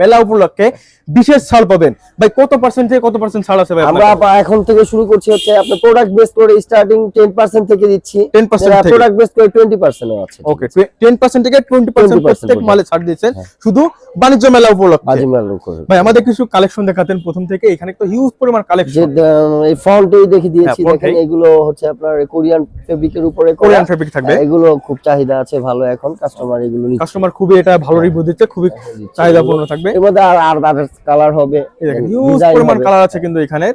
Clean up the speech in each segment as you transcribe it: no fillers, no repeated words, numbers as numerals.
মেলা উপলক্ষে বিশেষ ছাড় পাবেন ভাই। কত % থেকে কত % ছাড় আছে ভাই? আমরা এখন থেকে শুরু করছি হচ্ছে আপনার প্রোডাক্ট বেস করে স্টার্টিং 10% থেকে দিচ্ছি, 10% থেকে প্রোডাক্ট বেস করে 20% ও আছে। ওকে, 10% থেকে 20% প্রত্যেক মালে ছাড় দিচ্ছেন শুধু বাণিজ্য মেলা উপলক্ষে। ভাই আমাদের কিছু কালেকশন দেখাতেন প্রথম থেকে। এখানে তো হিউজ পরিমাণ কালেকশন, এই ফন্টেই দেখে দিয়েছি। দেখেন এগুলো হচ্ছে আপনার কোরিয়ান ফেব্রিকের উপরে, কোরিয়ান ফেব্রিক থাকবে। এগুলো খুব চাহিদা আছে ভালো, এখন কাস্টমার এগুলো নিচ্ছে, কাস্টমার খুবই এটা ভালো রিভিউ দিচ্ছে, খুবই চাহিদাপূর্ণ থাকবে। এর মধ্যে আর আদার্স কালার হবে, দেখেন হিউজ পরিমাণ কালার আছে কিন্তু এখানে।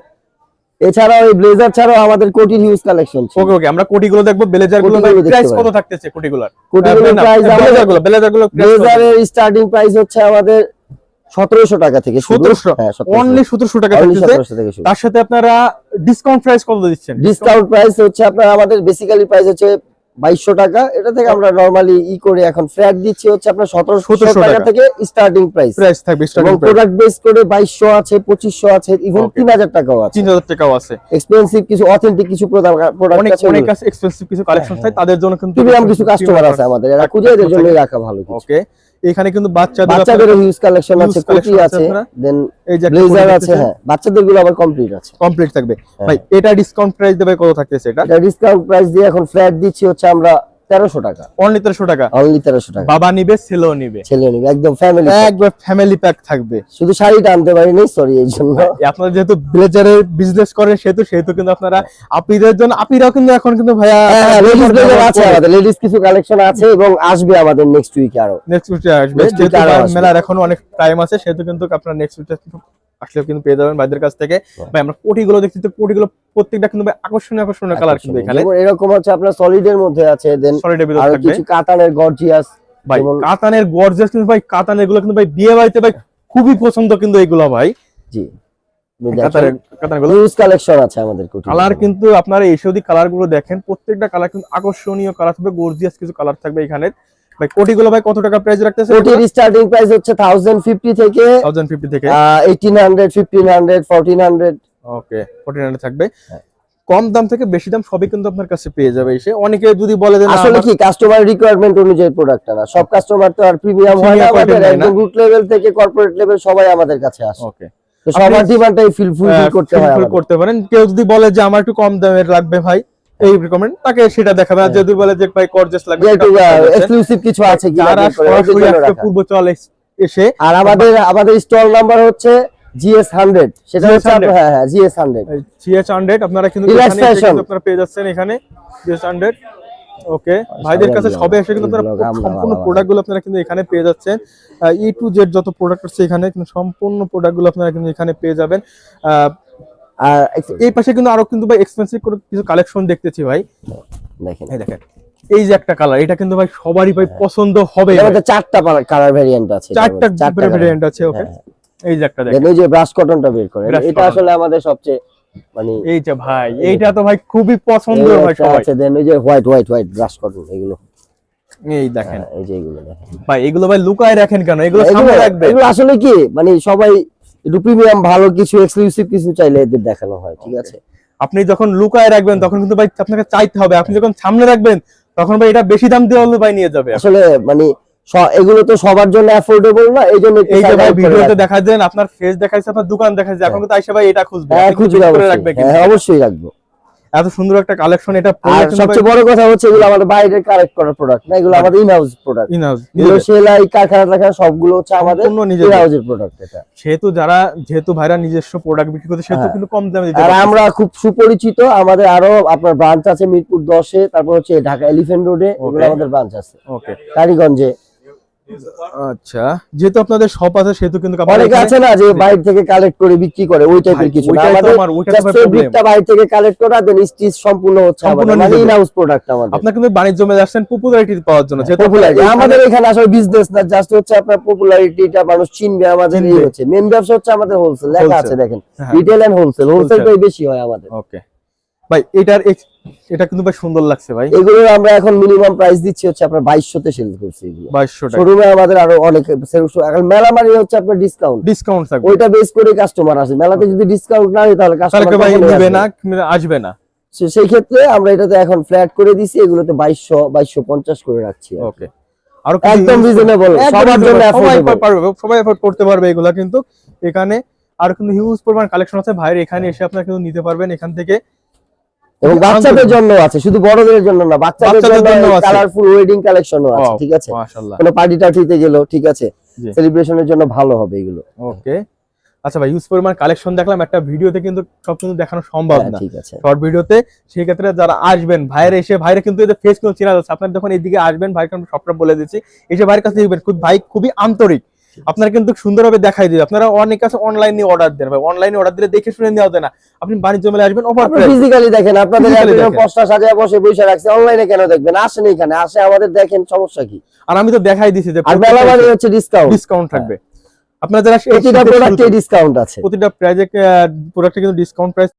এছাড়াও এই ব্লেজার ছাড়াও আমাদের কোটির হিউজ কালেকশন। ওকে ওকে, আমরা কোটিগুলো দেখবো। ব্লেজার গুলো প্রাইস কত থাকতেছে? কোটিগুলোর প্রাইস, ব্লেজারের স্টার্টিং প্রাইস হচ্ছে আমাদের 1700 টাকা থেকে। 1700 টাকা থাকতেছে। তার সাথে আপনারা ডিসকাউন্ট প্রাইস কত দিচ্ছেন? ডিসকাউন্ট প্রাইস হচ্ছে আপনার আমাদের বেসিক্যালি প্রাইস হচ্ছে 2200 টাকা। এটা থেকে আমরা নরমালি করে এখন ফ্ল্যাট দিচ্ছি হচ্ছে আপনার 1700 টাকা থেকে স্টার্টিং প্রাইস থাকবে। এবং প্রোডাক্ট বেস করে 2200 আছে, 2500 আছে, ইভেন 3000 টাকাও আছে। 3000 টাকাও আছে। এক্সপেন্সিভ কিছু অথেন্টিক কিছু প্রোডাক্ট আছে, অনেক কাছে এক্সপেন্সিভ কিছু কালেকশন থাকে, তাদের জন্য কিন্তু প্রিমিয়াম কিছু কাস্টমার আছে আমাদের, এরা খুঁজে এদের জন্য রাখা ভালো কিছু। ওকে, এখানে কিন্তু বাচ্চাদের হিউজ কালেকশন আছে, কোটি আছে, দেন ব্লেজার আছে। হ্যাঁ, বাচ্চাদের গুলো আবার কমপ্লিট থাকবে। ভাই এটা ডিসকাউন্ট প্রাইস দেবে কত থাকতেছে? এটা ডিসকাউন্ট প্রাইস দিয়ে এখন ফ্ল্যাট দিচ্ছি হচ্ছে আমরা 1300 টাকা। অনলি 1300 টাকা। বাবা নিবে, ছেলেও নিবে, একদম ফ্যামিলি প্যাক থাকবে। শুধু শাড়িটা আনতে পারিনি, সরি এই জন্য। আপনারা যেহেতু ব্লেজারের বিজনেস করেন সেহেতু কিন্তু আপনারা আপিদের জন্য, আপিরাও কিন্তু এখন কিন্তু ভাইয়া লেডিস ব্লেজার আছে আমাদের, লেডিস কিছু কালেকশন আছে এবং আসবে আমাদের নেক্সট উইকে, আরো নেক্সট উইকে আসবে। মেলার এখনো অনেক টাইম আছে, সেহেতু কিন্তু আপনারা নেক্সট উইকে আসলে কিন্তু পেয়ে যাবেন ভাইদের কাছ থেকে। ভাই আমরা কোটিগুলো দেখছি, তো কোটিগুলো প্রত্যেকটা কিন্তু ভাই আকর্ষণীয় কালার কিন্তু এখানে এরকম হচ্ছে আপনার সলিডের মধ্যে আছে, দেন আর কিছু কাতানের গর্জিয়াস। ভাই কাতানের গর্জিয়াস কিন্তু ভাই, কাতানের গুলো কিন্তু ভাই বিয়ে বাড়িতে ভাই খুবই পছন্দ কিন্তু এগুলো ভাই। জি, কাতানের গুলো হিউজ কালেকশন আছে আমাদের কোটি। কালার কিন্তু আপনারা এই সৌদি কালার গুলো দেখেন, প্রত্যেকটা কালার কিন্তু আকর্ষণীয় কালার থাকবে, গর্জিয়াস কিছু কালার থাকবে এখানে। ভাই কোটিগুলো ভাই কত টাকা প্রাইস রাখতেছে? কোটির স্টার্টিং প্রাইস হচ্ছে 1050 থেকে 1800, 1500, 1400। ওকে, 1400 থাকবে। কম দাম থেকে বেশি দাম সবই কিন্তু আপনার কাছে পেয়ে যাবে এসে। অনেকে যদি বলে যে আসলে কি কাস্টমার রিকোয়ারমেন্ট অনুযায়ী প্রোডাক্টটা না, সব কাস্টমার তো আর প্রিমিয়াম হয় না, আমাদের একদম রুট লেভেল থেকে কর্পোরেট লেভেল সবাই আমাদের কাছে আসে। ওকে, তো সবার ডিমান্ডটাই ফুলফিল করতে পারেন। কেউ যদি বলে যে আমার একটু কম দামের লাগবে ভাই, এই রিকমেন্ড তাকে সেটা দেখাবে। আর যদি বলে যে ভাই গর্জিয়াস লাগবে, এক্সক্লুসিভ কিছু আছে কি, যারা সরাসরি পূর্ব চলে এসে। আর আমাদের স্টল নাম্বার হচ্ছে GS100, সেটা হচ্ছে হ্যাঁ GS100 আপনারা কিন্তু আপনারা পেয়ে যাচ্ছেন এখানে GS100। ওকে, ভাইদের কাছে সবে এসে কিন্তু আপনারা সম্পূর্ণ প্রোডাক্টগুলো আপনারা কিন্তু এখানে পেয়ে যাচ্ছেন। E to Z যত প্রোডাক্ট আছে এখানে কিন্তু সম্পূর্ণ প্রোডাক্টগুলো আপনারা কিন্তু এখানে পেয়ে যাবেন। আর এই পাশে কিন্তু আরো কিন্তু ভাই এক্সপেন্সিভ করে কিছু কালেকশন দেখতেছি ভাই। দেখেন এই যে একটা কালার, এটা কিন্তু ভাই সবারই ভাই পছন্দ হবে। এর 4টা কালার ভেরিয়েন্ট আছে, 4টা ভেরিয়েন্ট আছে। ওকে, এই যে একটা দেখেন, এই যে ব্রাশ কটনটা বের করে, এটা আসলে আমাদের সবচেয়ে মানে এই যে ভাই, এইটা তো ভাই খুবই পছন্দ ভাই সবাই। আচ্ছা, দেন এই যে হোয়াইট ব্রাশ কটন, এগুলো এই দেখেন, এই যে এগুলো দেখেন ভাই, এগুলো ভাই লুকায় রাখেন কেন? এগুলো সামনে রাখবেন। এগুলো আসলে কি মানে সবাই একটু প্রিমিয়াম ভালো কিছু এক্সক্লুসিভ কিছু চাইলে এদের দেখানো হয়, ঠিক আছে। আপনি যখন লুকায় রাখবেন তখন কিন্তু ভাই আপনাকে চাইতে হবে, আপনি যখন সামনে রাখবেন তখন ভাই এটা বেশি দাম দিয়ে হলে ভাই নিয়ে যাবে। আসলে মানে এগুলো তো সবার জন্য অ্যাফোর্ডেবল না, এইজন্য এই যে ভাই ভিডিওতে দেখায় দেন, আপনার ফেস দেখাইছে, আপনার দোকান দেখাইছে, এখন কিন্তু আইসা ভাই এটা খুঁজবে, খুঁজে রাখবে। হ্যাঁ, অবশ্যই রাখবো। এত সুন্দর একটা কালেকশন। এটা সবচেয়ে বড় কথা হচ্ছে এগুলো আমাদের বাইরে কালেক্ট করা প্রোডাক্ট না, এগুলো আমাদের ইনহাউস প্রোডাক্ট। এগুলো সেলাই কারখানা সব গুলো হচ্ছে আমাদের ইনহাউসের প্রোডাক্ট। এটা যেহেতু ভাইরা নিজস্ব প্রোডাক্ট বিক্রি করতে, সেহেতু কিন্তু কম দামে দিতে পারে। আর আমরা খুব সুপরিচিত, আমাদের আরো আপনার ব্রাঞ্চ আছে মিরপুর 10-এ, তারপর হচ্ছে ঢাকা এলিফ্যান্ট রোডে, এগুলো আমাদের ব্রাঞ্চ আছে। ওকে, কালীগঞ্জে। আচ্ছা, যেহেতু আপনাদের শপ আছে সেহেতু কিন্তু অনেকে আছে না যে বাইরে থেকে কালেক্ট করে বিক্রি করে, ওই টাইপের কিছু না। আমাদের ফেব্রিকটা বাইরে থেকে কালেক্ট করা, দেন স্টিচ সম্পূর্ণ হচ্ছে আমাদের, মানে ইনহাউস প্রোডাক্ট আমাদের। আপনারা কিন্তু বাণিজ্য মেলায় আসছেন পপুলারিটি পাওয়ার জন্য। যেহেতু আমাদের এখানে আসলে বিজনেস না, জাস্ট হচ্ছে আপনার পপুলারিটিটা মানুষ চিনবে আমাদের, এই হচ্ছে মেইন ব্যবসা হচ্ছে আমাদের হোলসেল। লেখা আছে দেখেন, রিটেল এন্ড হোলসেলটাই বেশি হয় আমাদের। ওকে ভাই, এটা কিন্তু ভাই সুন্দর লাগছে ভাই। এগুলো আমরা এখন মিনিমাম প্রাইস দিচ্ছি হচ্ছে আপনার 2200 তে সেল করছি। এগুলো 2200 টাকা। শোরুমে আমাদের আরো অনেক এখন মেলা মানে হচ্ছে আপনার ডিসকাউন্ট থাকবে, ওইটা বেস করে কাস্টমার আসে। মেলাতে যদি ডিসকাউন্ট না হয় তাহলে কাস্টমার ভাই নেবে না, আসবে না। সেই ক্ষেত্রে আমরা এটাতে এখন ফ্ল্যাট করে দিছি, এগুলোতে 2250 করে রাখছি। ওকে, আরো একদম রিজনেবল, সবার জন্য সবাই এফোর্ড করতে পারবে এগুলা। কিন্তু এখানে আর কিন্তু হিউজ পরিমাণ কালেকশন আছে ভাইয়ের, এখানে এসে আপনারা কিন্তু নিতে পারবেন এখান থেকে। এবং বাচ্চাদের জন্য আছে, শুধু বড়দের জন্য না, বাচ্চাদের জন্য কালারফুল ওয়েডিং কালেকশনও আছে, ঠিক আছে? মাশাআল্লাহ, কোনো পার্টি টার্টিতে গেল, ঠিক আছে, সেলিব্রেশনের জন্য ভালো হবে এগুলো। ওকে, আচ্ছা ভাই, হিউজ পরিমাণ কালেকশন দেখলাম, একটা ভিডিওতে কিন্তু সব কিছু দেখানো সম্ভব না, ঠিক আছে, শর্ট ভিডিওতে। সেই ক্ষেত্রে যারা আসবেন, ভাইয়ের এসে ভাইরা কিন্তু এদের ফেস কিন্তু চেনা যাচ্ছে, আপনারা যখন এইদিকে আসবেন ভাই কিন্তু সবটা বলে দিচ্ছি, এসে ভাইয়ের কাছে দেখবেন ভাই খুবই আন্তরিক, আপনারা কিন্তু সুন্দরভাবে দেখাই দিবে। আপনারা অনেক কাছে অনলাইনে অর্ডার দেন ভাই, অনলাইনে অর্ডার দিলে দেখে শুনে নেওয়া যায় না, আপনি বাণিজ্য মেলায় আসবেন, অফার ফিজিক্যালি দেখেন, আপনাদের একদম পোস্টার সাজিয়ে বসে বসে রাখছে, অনলাইনে কেন দেখবেন? আসেন এখানে, আসে আমাদের দেখেন, সমস্যা কি? আর আমি তো দেখাই দিছি যে মেলা মানে হচ্ছে ডিসকাউন্ট থাকবে, আপনারা যারা প্রতিটা প্রোডাক্টে ডিসকাউন্ট আছে, প্রতিটা প্রোডাক্টে কিন্তু ডিসকাউন্ট প্রাইস